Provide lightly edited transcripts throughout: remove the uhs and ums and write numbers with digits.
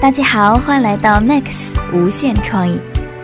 大家好，欢迎来到 Max 无限创意。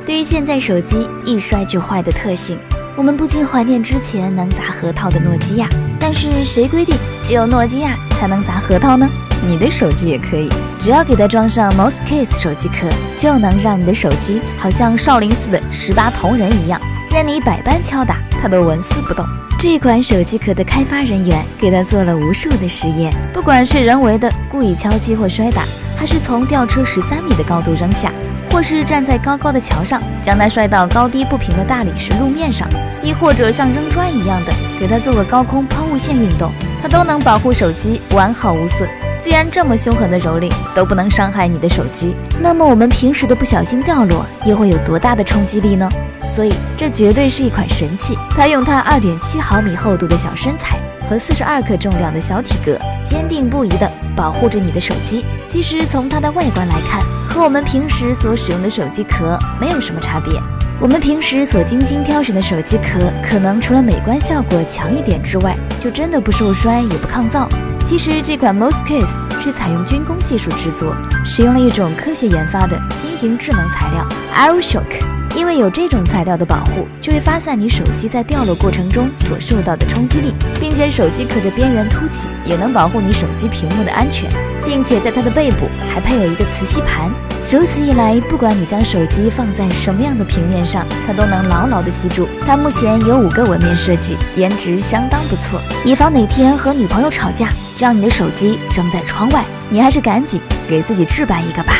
对于现在手机一摔就坏的特性，我们不禁怀念之前能砸核桃的诺基亚。但是谁规定只有诺基亚才能砸核桃呢？你的手机也可以，只要给它装上 MOSCASE 手机壳，就能让你的手机好像少林寺的18铜人一样，任你百般敲打，它都纹丝不动。这款手机壳的开发人员给它做了无数的实验，不管是人为的故意敲击或摔打，还是从吊车13米的高度扔下，或是站在高高的桥上将它摔到高低不平的大理石路面上，亦或者像扔砖一样的给它做个高空抛物线运动，它都能保护手机完好无损。既然这么凶狠的蹂躏都不能伤害你的手机，那么我们平时的不小心掉落又会有多大的冲击力呢？所以这绝对是一款神器。它用它2.7毫米厚度的小身材和42克重量的小体格，坚定不移地保护着你的手机。其实从它的外观来看，和我们平时所使用的手机壳没有什么差别。我们平时所精心挑选的手机壳，可能除了美观效果强一点之外，就真的不受摔也不抗造。其实这款 MOSCASE 是采用军工技术制作，使用了一种科学研发的新型智能材料 AeroShock。因为有这种材料的保护，就会发散你手机在掉落过程中所受到的冲击力，并且手机壳的边缘凸起也能保护你手机屏幕的安全，并且在它的背部还配有一个磁吸盘。如此一来，不管你将手机放在什么样的平面上，它都能牢牢地吸住。它目前有5个纹面设计，颜值相当不错，以防哪天和女朋友吵架，将你的手机扔在窗外，你还是赶紧给自己置办一个吧。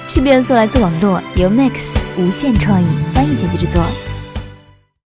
视频素来自网络，由 Max 无限创意翻译剪辑制作。